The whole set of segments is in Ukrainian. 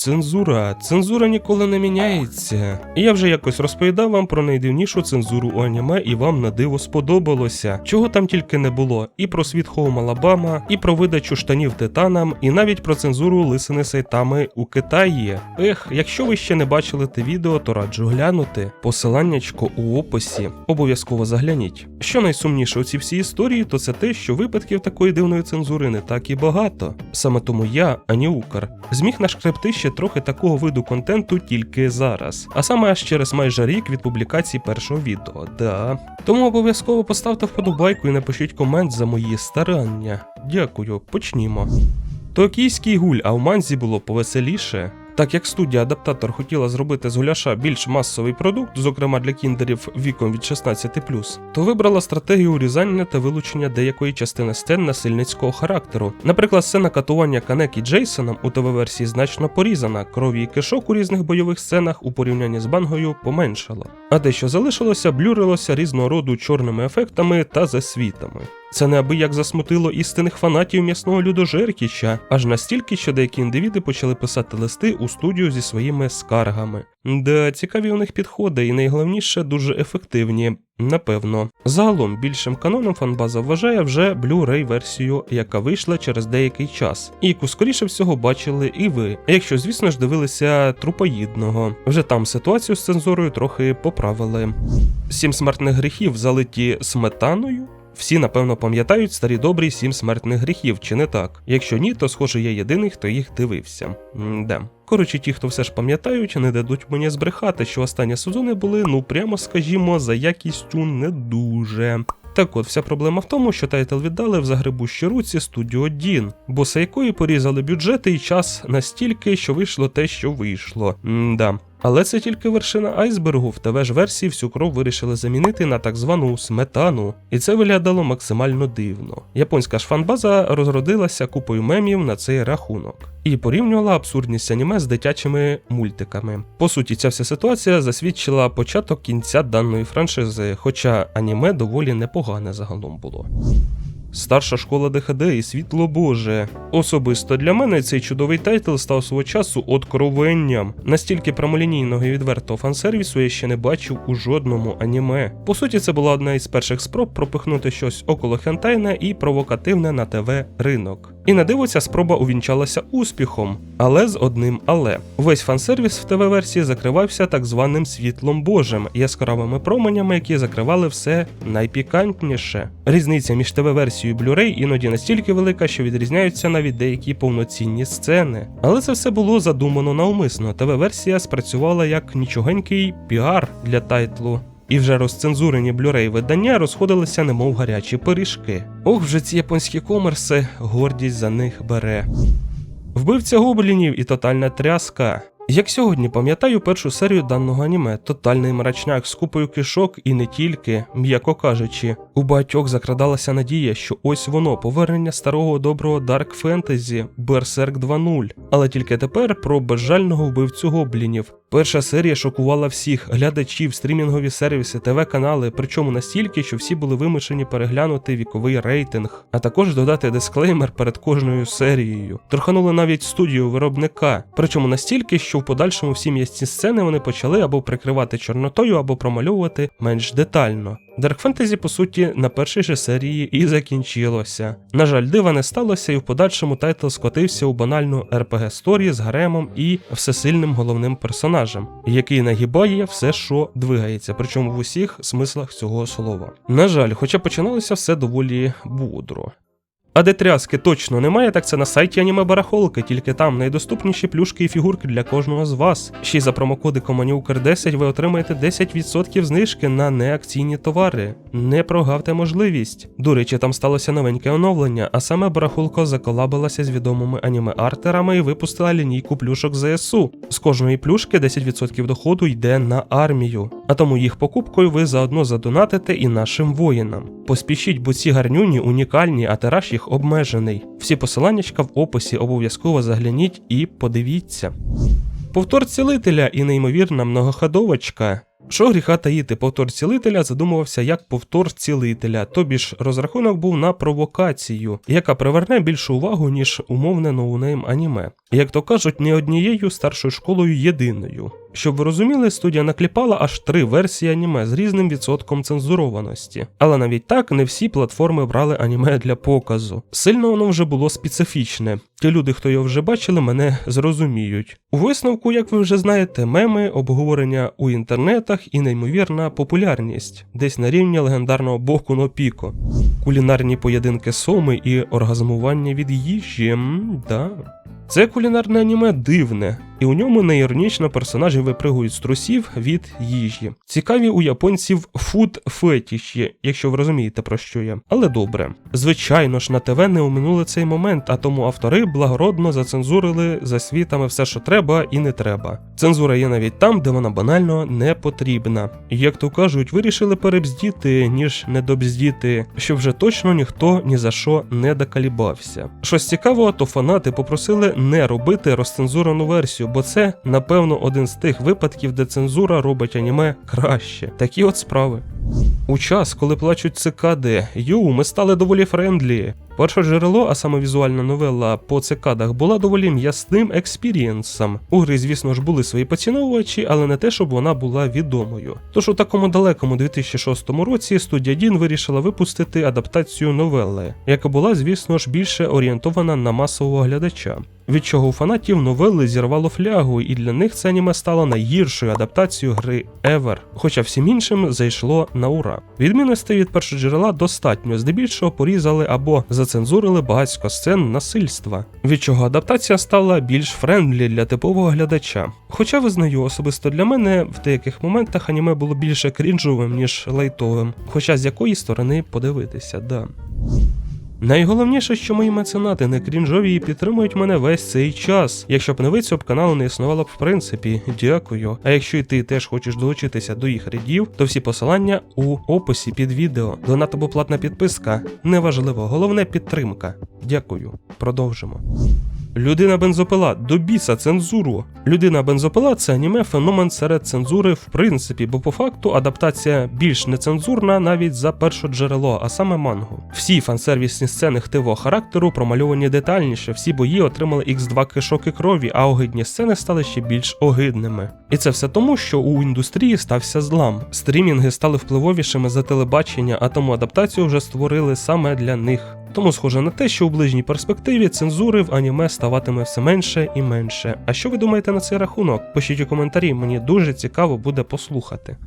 Цензура. Цензура ніколи не міняється. Я вже якось розповідав вам про найдивнішу цензуру у аніме, і вам на диво сподобалося. Чого там тільки не було. І про Sweet Home Alabama, і про видачу штанів Титанам, і навіть про цензуру лисини Сайтами у Китаї. Якщо ви ще не бачили те відео, то раджу глянути. Посиланнячко у описі. Обов'язково загляніть. Що найсумніше у цій всій історії, то це те, що випадків такої дивної цензури не так і багато. Саме тому я, Аніукар, зміг нашкребти ще трохи такого виду контенту тільки зараз. А саме аж через майже рік від публікації першого відео. Тому обов'язково поставте вподобайку і напишіть комент за мої старання. Дякую, почнімо. Токійський гуль, а в манзі було повеселіше. Так як студія-адаптатор хотіла зробити з гуляша більш масовий продукт, зокрема для кіндерів віком від 16+, то вибрала стратегію урізання та вилучення деякої частини сцен насильницького характеру. Наприклад, сцена катування Канекі Джейсоном у ТВ-версії значно порізана, крові і кишок у різних бойових сценах у порівнянні з мангою поменшало. А те, що залишилося, блюрилося різного роду чорними ефектами та засвітами. Це неабияк засмутило істинних фанатів м'ясного людожеркіча, аж настільки, що деякі індивіди почали писати листи у студію зі своїми скаргами. Цікаві у них підходи і найголовніше дуже ефективні, напевно. Загалом більшим каноном фанбаза вважає вже Blu-ray версію, яка вийшла через деякий час, і яку скоріше всього бачили і ви, якщо звісно ж дивилися Трупоїдного. Вже там ситуацію з цензурою трохи поправили. 7 смертних гріхів залиті сметаною? Всі, напевно, пам'ятають старі добрі 7 смертних гріхів, чи не так? Якщо ні, то схоже я єдиний, хто їх дивився. Коротше, ті, хто все ж пам'ятають, не дадуть мені збрехати, що останні сезони були, прямо скажімо, за якістю не дуже. Так от, вся проблема в тому, що тайтл віддали в загребущі руці студіо Дін, боса якої порізали бюджети і час настільки, що вийшло те, що вийшло. Але це тільки вершина айсбергу, в ТВ-ж-версії всю кров вирішили замінити на так звану сметану, і це виглядало максимально дивно. Японська ж фанбаза розродилася купою мемів на цей рахунок і порівнювала абсурдність аніме з дитячими мультиками. По суті, ця вся ситуація засвідчила початок кінця даної франшизи, хоча аніме доволі непогане загалом було. Старша школа ДХД і світло Боже. Особисто для мене цей чудовий тайтл став свого часу откровенням. Настільки прямолінійного і відвертого фансервісу я ще не бачив у жодному аніме. По суті, це була одна із перших спроб пропихнути щось около хентайне і провокативне на ТВ ринок. І на диво ця спроба увінчалася успіхом. Але з одним але. Весь фансервіс в ТВ-версії закривався так званим світлом Божим, яскравими променями, які закривали все найпікантніше. Різниця між ТВ-версією і Blu-ray іноді настільки велика, що відрізняються навіть деякі повноцінні сцени. Але це все було задумано навмисно. ТВ-версія спрацювала як нічогенький піар для тайтлу. І вже розцензурені Blu-ray видання розходилися немов гарячі пиріжки. Ох, вже ці японські комерси, гордість за них бере. Вбивця гоблінів і тотальна тряска. Як сьогодні пам'ятаю першу серію даного аніме, тотальний мрачняк з купою кишок і не тільки, м'яко кажучи. У багатьох закрадалася надія, що ось воно, повернення старого доброго дарк фентезі, Берсерк 2.0. Але тільки тепер про безжального вбивцю гоблінів. Перша серія шокувала всіх глядачів, стрімінгові сервіси, ТВ-канали, причому настільки, що всі були вимушені переглянути віковий рейтинг, а також додати дисклеймер перед кожною серією. Торханули навіть студію виробника, причому настільки, що в подальшому всі м'ясні сцени вони почали або прикривати чорнотою, або промальовувати менш детально. Dark Fantasy, по суті, на першій же серії і закінчилося. На жаль, дива не сталося, і в подальшому тайтл скотився у банальну RPG-сторі з гаремом і всесильним головним персонажем, який нагибає все, що двигається, причому в усіх смислах цього слова. На жаль, хоча починалося все доволі бодро. А де тряски точно немає, так це на сайті аніме-барахолки, тільки там найдоступніші плюшки і фігурки для кожного з вас. Ще й за промокодиком ANIUKAR10 ви отримаєте 10% знижки на неакційні товари. Не прогавте можливість. До речі, там сталося новеньке оновлення, а саме барахолка заколабилася з відомими аніме-артерами і випустила лінійку плюшок ЗСУ. З кожної плюшки 10% доходу йде на армію. А тому їх покупкою ви заодно задонатите і нашим воїнам. Поспішіть, бо ці гарнюні унікальні, а тираж їх обмежений. Всі посиланнячка в описі, обов'язково загляніть і подивіться. Повтор цілителя і неймовірна многоходовочка. Що гріха таїти, повтор цілителя задумувався як повтор цілителя, тобі ж розрахунок був на провокацію, яка приверне більшу увагу, ніж умовне ноунейм аніме. Як то кажуть, не однією старшою школою єдиною. Щоб ви розуміли, студія накліпала аж 3 версії аніме з різним відсотком цензурованості. Але навіть так, не всі платформи брали аніме для показу. Сильно воно вже було специфічне. Ті люди, хто його вже бачили, мене зрозуміють. У висновку, як ви вже знаєте, меми, обговорення у інтернетах і неймовірна популярність, десь на рівні легендарного Боку но Піко. Кулінарні поєдинки соми і оргазмування від їжі, да. Це кулінарне аніме дивне, і у ньому неіронічно персонажі випригують з трусів від їжі. Цікаві у японців фуд-фетіші, якщо ви розумієте, про що я. Але добре. Звичайно ж, на ТВ не оминули цей момент, а тому автори благородно зацензурили за світами все, що треба і не треба. Цензура є навіть там, де вона банально не потрібна. Як то кажуть, вирішили перебздіти, ніж недобздіти, щоб вже точно ніхто ні за що не докалібався. Щось цікавого, то фанати попросили не робити розцензурену версію, бо це, напевно, один з тих випадків, де цензура робить аніме краще. Такі от справи. У час, коли плачуть цикади, ми стали доволі френдлі. Перше джерело, а саме візуальна новела по цикадах, була доволі м'ясним експірієнсом. У гри, звісно ж, були свої поціновувачі, але не те, щоб вона була відомою. Тож у такому далекому 2006 році студія Дін вирішила випустити адаптацію новели, яка була, звісно ж, більше орієнтована на масового глядача. Від чого у фанатів новели зірвало флягу, і для них це аніме стало найгіршою адаптацією гри ever, хоча всім іншим зайшло на ура. Відмінностей від першоджерела достатньо, здебільшого порізали або зацензурили багатько сцен насильства, від чого адаптація стала більш френдлі для типового глядача. Хоча, визнаю, особисто для мене в деяких моментах аніме було більше крінжовим, ніж лайтовим, хоча з якої сторони подивитися, да. Найголовніше, що мої меценати не крінжові і підтримують мене весь цей час. Якщо б не ви, цього б каналу не існувало б в принципі. Дякую. А якщо і ти теж хочеш долучитися до їх рядів, то всі посилання у описі під відео. Донат або платна підписка – неважливо, головне підтримка. Дякую. Продовжимо. Людина-бензопила. До біса цензуру. Людина-бензопила – це аніме-феномен серед цензури в принципі, бо по факту адаптація більш нецензурна навіть за першоджерело, а саме мангу. Всі фансервісні сцени хтивого характеру промальовані детальніше, всі бої отримали Х2 кишоки крові, а огидні сцени стали ще більш огидними. І це все тому, що у індустрії стався злам. Стрімінги стали впливовішими за телебачення, а тому адаптацію вже створили саме для них. Тому схоже на те, що у ближній перспективі цензури в аніме ставатиме все менше і менше. А що ви думаєте на цей рахунок? Пишіть у коментарі, мені дуже цікаво буде послухати.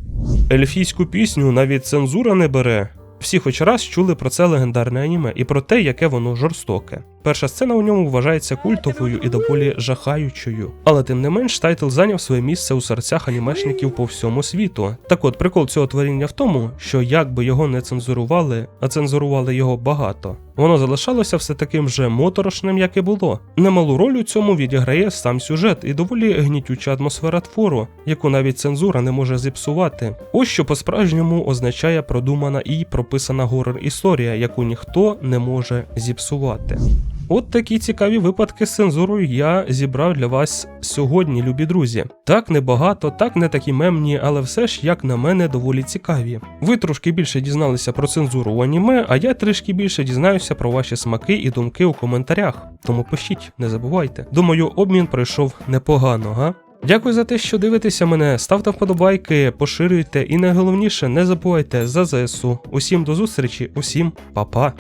Ельфійську пісню навіть цензура не бере. Всі хоч раз чули про це легендарне аніме і про те, яке воно жорстоке. Перша сцена у ньому вважається культовою і доволі жахаючою. Але тим не менш, тайтл зайняв своє місце у серцях анімешників по всьому світу. Так от, прикол цього творіння в тому, що як би його не цензурували, а цензурували його багато, воно залишалося все таким же моторошним, як і було. Немалу роль у цьому відіграє сам сюжет і доволі гнітюча атмосфера твору, яку навіть цензура не може зіпсувати. Ось що по-справжньому означає продумана і прописана горор-історія, яку ніхто не може зіпсувати. От такі цікаві випадки з цензурою я зібрав для вас сьогодні, любі друзі. Так небагато, так не такі мемні, але все ж, як на мене, доволі цікаві. Ви трошки більше дізналися про цензуру у аніме, а я трішки більше дізнаюся про ваші смаки і думки у коментарях. Тому пишіть, не забувайте. Думаю, обмін пройшов непогано, га? Дякую за те, що дивитеся мене, ставте вподобайки, поширюйте і найголовніше, не забувайте за ЗСУ. Усім до зустрічі, усім па-па.